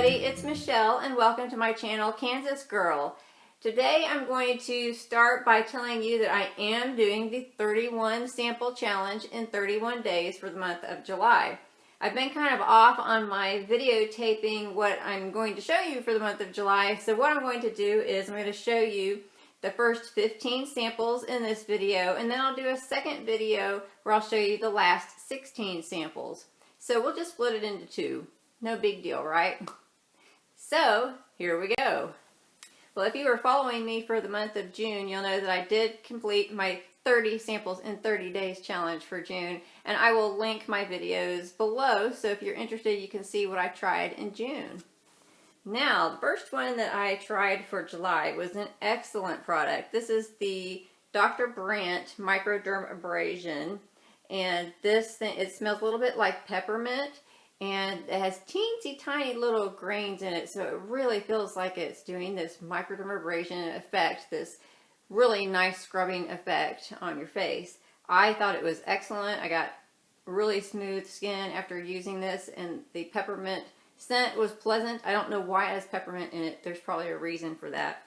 everybody, it's Michelle and welcome to my channel, Kansas Girl. Today I'm going to start by telling you that I am doing the 31 sample challenge in 31 days for the month of July. I've been kind of off on my videotaping what I'm going to show you for the month of July, so what I'm going to do is I'm going to show you the first 15 samples in this video, and then I'll do a second video where I'll show you the last 16 samples. So we'll just split it into two. No big deal, right? So, here we go. Well, if you were following me for the month of June, you'll know that I did complete my 30 samples in 30 days challenge for June, and I will link my videos below, so if you're interested, you can see what I tried in June. Now, the first one that I tried for July was an excellent product. This is the Dr. Brandt Microdermabrasion, and this thing, it smells a little bit like peppermint, and it has teensy tiny little grains in it, so it really feels like it's doing this microdermabrasion effect, this really nice scrubbing effect on your face. I thought it was excellent. I got really smooth skin after using this, and the peppermint scent was pleasant. I don't know why it has peppermint in it. There's probably a reason for that.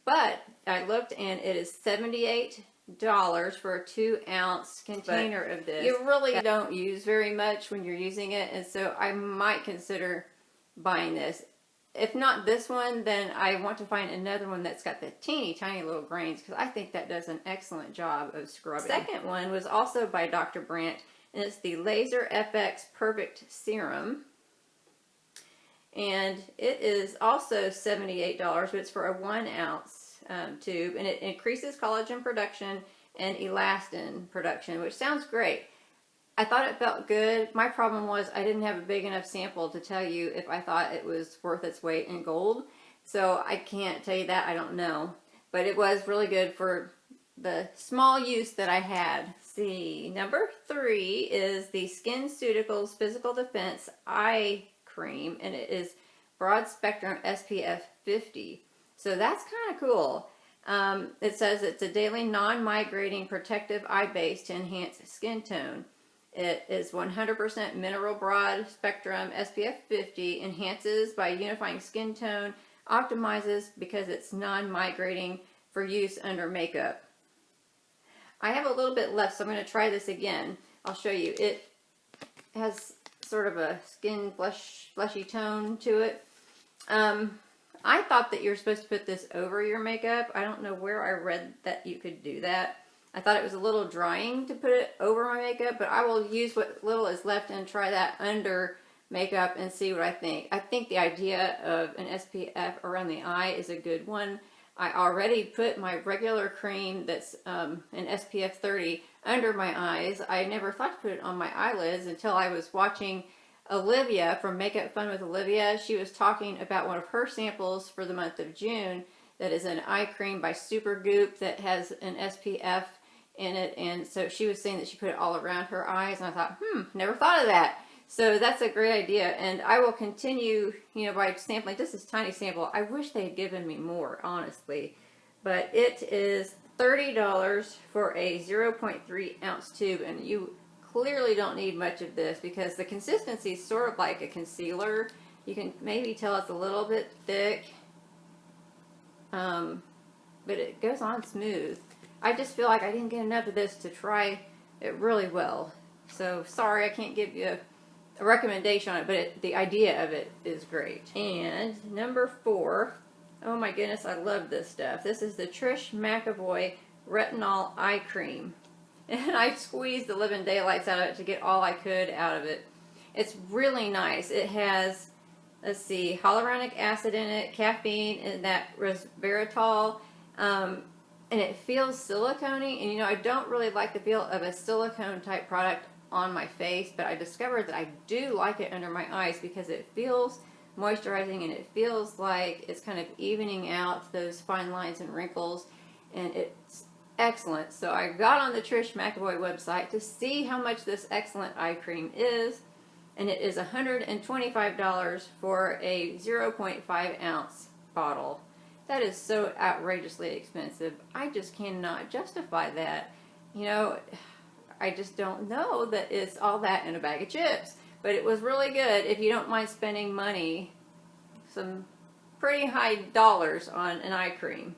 But I looked and it is $78 for a 2-ounce container of this. You really don't use very much when you're using it, and so I might consider buying this. If not this one, then I want to find another one that's got the teeny tiny little grains, because I think that does an excellent job of scrubbing. The second one was also by Dr. Brandt, and it's the Laser FX Perfect Serum. And it is also $78, but it's for a 1-ounce tube, and it increases collagen production and elastin production, which sounds great. I thought it felt good. My problem was I didn't have a big enough sample to tell you if I thought it was worth its weight in gold, so I can't tell you that. I don't know, but it was really good for the small use that I had. See, number 3 is the SkinCeuticals Physical Defense Eye Cream, and it is broad spectrum SPF 50. So that's kind of cool. It says it's a daily non-migrating protective eye base to enhance skin tone. It is 100% mineral broad spectrum SPF 50, enhances by unifying skin tone, optimizes because it's non-migrating for use under makeup. I have a little bit left, so I'm going to try this again. I'll show you. It has sort of a skin fleshy tone to it. I thought that you're supposed to put this over your makeup. I don't know where I read that you could do that. I thought it was a little drying to put it over my makeup, but I will use what little is left and try that under makeup and see what I think. I think the idea of an SPF around the eye is a good one. I already put my regular cream that's an SPF 30 under my eyes. I never thought to put it on my eyelids until I was watching Olivia from Makeup Fun with Olivia. She was talking about one of her samples for the month of June that is an eye cream by Supergoop that has an SPF in it, and so she was saying that she put it all around her eyes, and I thought, never thought of that. So that's a great idea, and I will continue, by sampling. This is a tiny sample. I wish they had given me more, honestly, but it is $30 for a 0.3 ounce tube, and you clearly don't need much of this because the consistency is sort of like a concealer. You can maybe tell it's a little bit thick, but it goes on smooth. I just feel like I didn't get enough of this to try it really well. So sorry I can't give you a recommendation on it, but the idea of it is great. And number 4, oh my goodness, I love this stuff. This is the Trish McEvoy Retinol Eye Cream. And I squeezed the living daylights out of it to get all I could out of it. It's really nice. It has, let's see, hyaluronic acid in it, caffeine, and that resveratrol. And it feels silicone-y. And I don't really like the feel of a silicone type product on my face, but I discovered that I do like it under my eyes because it feels moisturizing and it feels like it's kind of evening out those fine lines and wrinkles, and it's excellent. So I got on the Trish McEvoy website to see how much this excellent eye cream is, and it is $125 for a 0.5 ounce bottle. That is so outrageously expensive. I just cannot justify that. I just don't know that it's all that in a bag of chips. But it was really good if you don't mind spending money some pretty high dollars on an eye cream.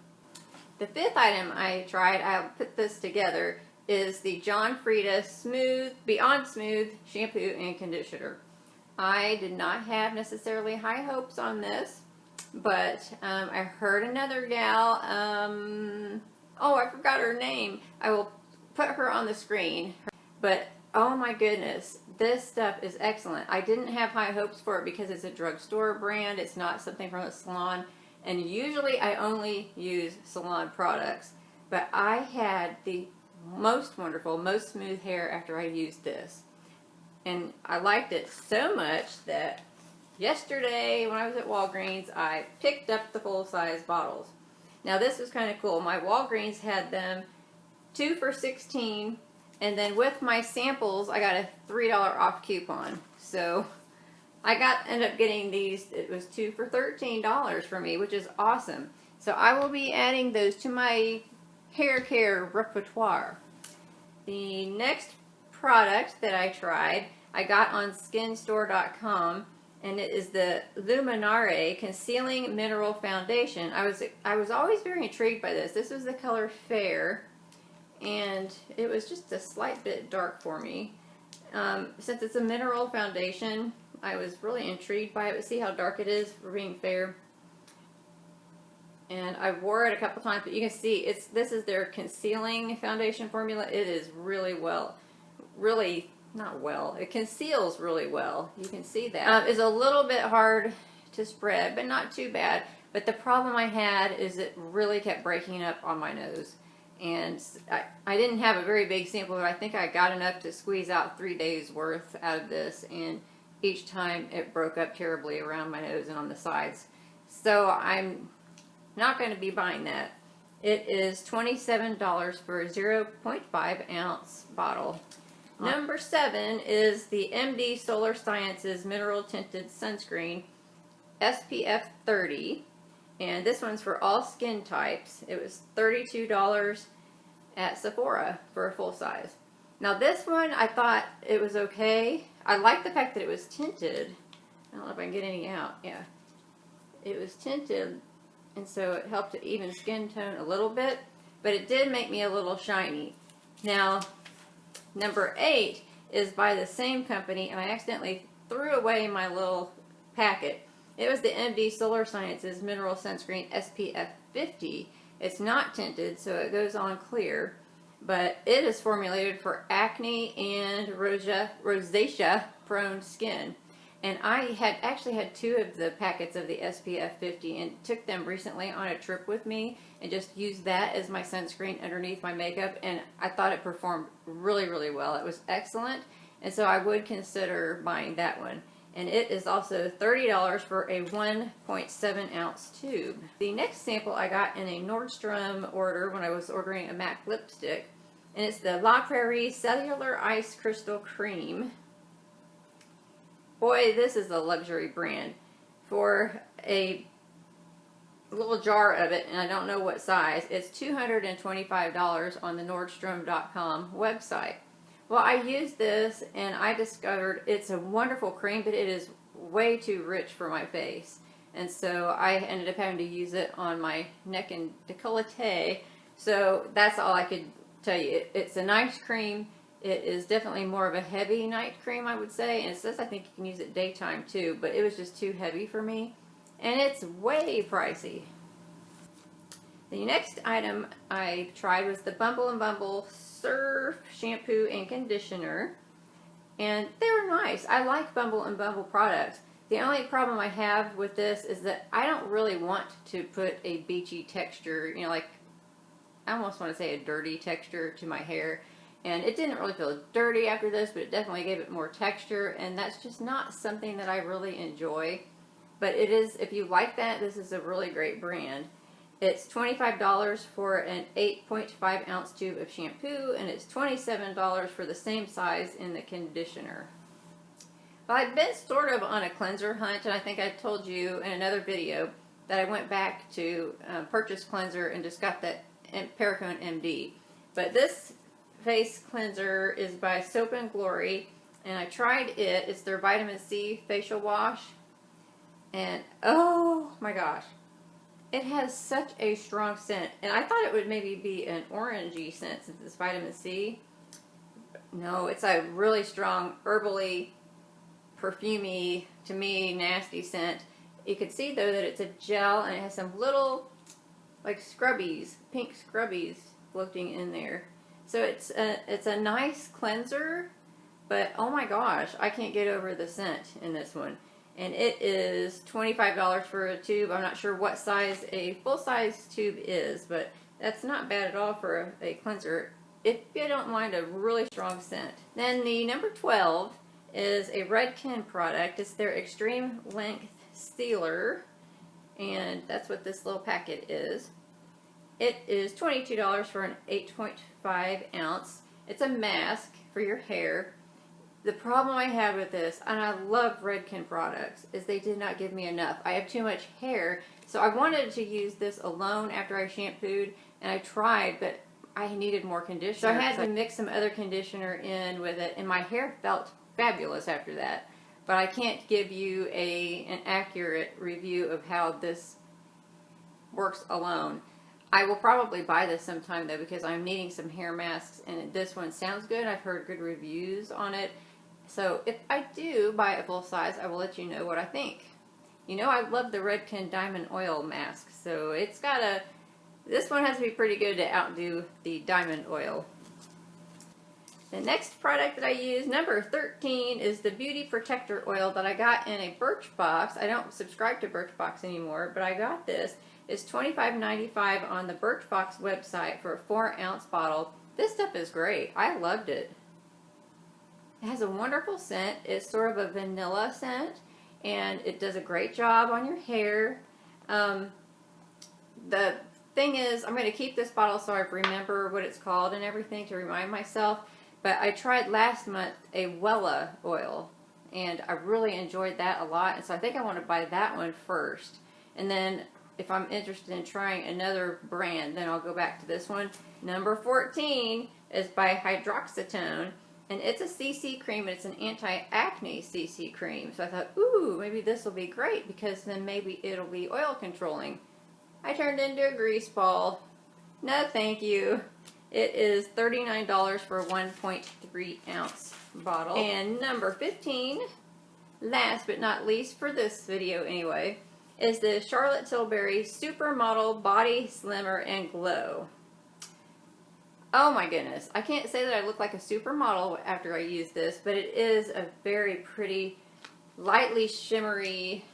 The fifth item I tried, I'll put this together, is the John Frieda Beyond Smooth Shampoo and Conditioner. I did not have necessarily high hopes on this, but I heard another gal, oh, I forgot her name. I will put her on the screen. But oh my goodness, this stuff is excellent. I didn't have high hopes for it because it's a drugstore brand. It's not something from a salon. And usually I only use salon products. But I had the most wonderful, most smooth hair after I used this. And I liked it so much that yesterday when I was at Walgreens, I picked up the full-size bottles. Now this was kind of cool. My Walgreens had them 2 for $16, and then with my samples I got a $3 off coupon. So I ended up getting these. It was 2 for $13 for me, which is awesome. So I will be adding those to my hair care repertoire. The next product that I tried, I got on skinstore.com, and it is the Luminare Concealing Mineral Foundation. I was always very intrigued by this. This was the color Fair, and it was just a slight bit dark for me. Since it's a mineral foundation, I was really intrigued by it. But see how dark it is for being fair. And I wore it a couple times, but you can see this is their concealing foundation formula. It is it conceals really well. You can see that. It's a little bit hard to spread, but not too bad. But the problem I had is it really kept breaking up on my nose. And I didn't have a very big sample, but I think I got enough to squeeze out 3 days worth out of this. And each time it broke up terribly around my nose and on the sides. So I'm not going to be buying that. It is $27 for a 0.5 ounce bottle. Number 7 is the MD Solar Sciences Mineral Tinted Sunscreen SPF 30. And this one's for all skin types. It was $32 at Sephora for a full size. Now this one, I thought it was okay. I like the fact that it was tinted. I don't know if I can get any out. Yeah. It was tinted, and so it helped to even skin tone a little bit. But it did make me a little shiny. Now, number 8 is by the same company, and I accidentally threw away my little packet. It was the MD Solar Sciences Mineral Sunscreen SPF 50. It's not tinted, so it goes on clear, but it is formulated for acne and rosacea prone skin. And I actually had 2 of the packets of the SPF 50 and took them recently on a trip with me and just used that as my sunscreen underneath my makeup, and I thought it performed really, really well. It was excellent, and so I would consider buying that one. And it is also $30 for a 1.7 ounce tube. The next sample I got in a Nordstrom order when I was ordering a MAC lipstick, and it's the La Prairie Cellular Ice Crystal Cream. Boy, this is a luxury brand. For a little jar of it, and I don't know what size, it's $225 on the Nordstrom.com website. Well, I used this and I discovered it's a wonderful cream, but it is way too rich for my face. And so I ended up having to use it on my neck and décolleté. So that's all I could tell you. It's a nice cream. It is definitely more of a heavy night cream, I would say. And it says I think you can use it daytime too, but it was just too heavy for me. And it's way pricey. The next item I tried was the Bumble & Bumble Surf Shampoo and Conditioner. And they were nice. I like Bumble & Bumble products. The only problem I have with this is that I don't really want to put a beachy texture, you know, like, I almost want to say a dirty texture to my hair. And it didn't really feel dirty after this, but it definitely gave it more texture. And that's just not something that I really enjoy. But it is, if you like that, this is a really great brand. It's $25 for an 8.5 ounce tube of shampoo, and it's $27 for the same size in the conditioner. Well, I've been sort of on a cleanser hunt, and I think I told you in another video that I went back to purchase cleanser and just got that Perricone MD. But this face cleanser is by Soap & Glory, and I tried it. It's their vitamin C facial wash. And oh my gosh, it has such a strong scent. And I thought it would maybe be an orangey scent since it's vitamin C. No, it's a really strong, herbally, perfumey, to me, nasty scent. You can see though that it's a gel and it has some little like scrubbies, pink scrubbies floating in there. So it's a nice cleanser, but oh my gosh, I can't get over the scent in this one. And it is $25 for a tube. I'm not sure what size a full-size tube is, but that's not bad at all for a cleanser if you don't mind a really strong scent. Then the number 12 is a Redken product. It's their Extreme Length Sealer, and that's what this little packet is. It is $22 for an 8.5 ounce. It's a mask for your hair. The problem I had with this, and I love Redken products, is they did not give me enough. I have too much hair, so I wanted to use this alone after I shampooed, and I tried, but I needed more conditioner. So I had to mix some other conditioner in with it, and my hair felt fabulous after that. But I can't give you an accurate review of how this works alone. I will probably buy this sometime though, because I'm needing some hair masks, and this one sounds good. I've heard good reviews on it. So if I do buy a full size, I will let you know what I think. You know, I love the Redken Diamond Oil mask, so it's got this one has to be pretty good to outdo the Diamond Oil. The next product that I use, number 13, is the Beauty Protector Oil that I got in a Birchbox. I don't subscribe to Birchbox anymore, but I got this. It's $25.95 on the Birchbox website for a 4-ounce bottle. This stuff is great. I loved it. It has a wonderful scent. It's sort of a vanilla scent, and it does a great job on your hair. The thing is, I'm going to keep this bottle so I remember what it's called and everything to remind myself. But I tried last month a Wella oil, and I really enjoyed that a lot. And so I think I want to buy that one first. And then if I'm interested in trying another brand, then I'll go back to this one. Number 14 is by Hydroxytone. And it's a CC cream, and it's an anti-acne CC cream. So I thought, ooh, maybe this will be great, because then maybe it'll be oil controlling. I turned into a grease ball. No, thank you. It is $39 for a 1.3 ounce bottle. And number 15, last but not least for this video anyway, is the Charlotte Tilbury Supermodel Body Slimmer and Glow. Oh my goodness, I can't say that I look like a supermodel after I use this, but it is a very pretty, lightly shimmery,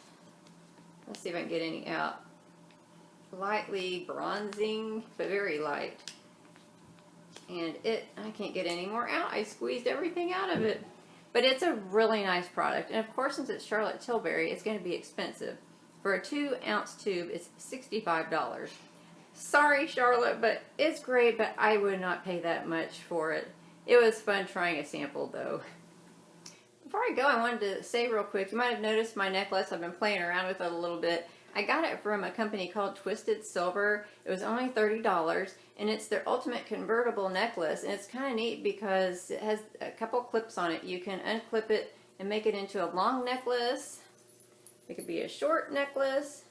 let's see if I can get any out, lightly bronzing, but very light. And I can't get any more out. I squeezed everything out of it. But it's a really nice product. And of course, since it's Charlotte Tilbury, it's going to be expensive. For a 2-ounce tube, it's $65. Sorry, Charlotte, but it's great, but I would not pay that much for it. It was fun trying a sample, though. Before I go, I wanted to say real quick, you might have noticed my necklace. I've been playing around with it a little bit. I got it from a company called Twisted Silver. It was only $30, and it's their ultimate convertible necklace. And it's kind of neat because it has a couple clips on it. You can unclip it and make it into a long necklace. It could be a short necklace.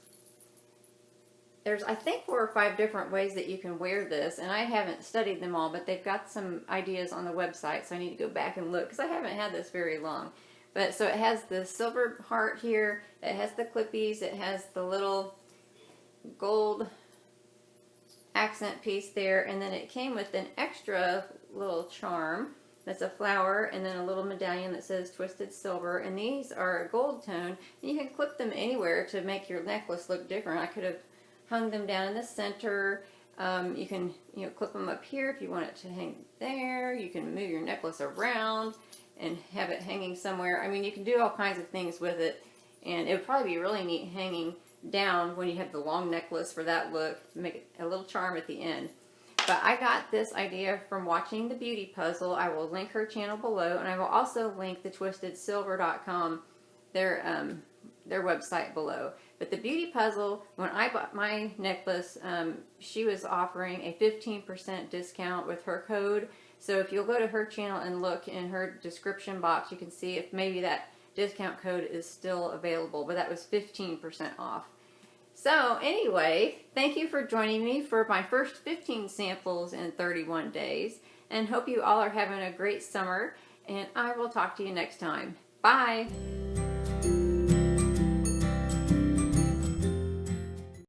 There's, I think, 4 or 5 different ways that you can wear this, and I haven't studied them all, but they've got some ideas on the website, so I need to go back and look, because I haven't had this very long. But so it has the silver heart here, it has the clippies, it has the little gold accent piece there, and then it came with an extra little charm that's a flower, and then a little medallion that says Twisted Silver, and these are a gold tone, and you can clip them anywhere to make your necklace look different. I could have hung them down in the center. You can clip them up here if you want it to hang there. You can move your necklace around and have it hanging somewhere. I mean, you can do all kinds of things with it, and it would probably be really neat hanging down when you have the long necklace for that look. Make it a little charm at the end. But I got this idea from watching The Beauty Puzzle. I will link her channel below, and I will also link the twistedsilver.com, their website below. But The Beauty Puzzle, when I bought my necklace, she was offering a 15% discount with her code. So if you'll go to her channel and look in her description box, you can see if maybe that discount code is still available, but that was 15% off. So anyway, thank you for joining me for my first 15 samples in 31 days, and hope you all are having a great summer, and I will talk to you next time. Bye!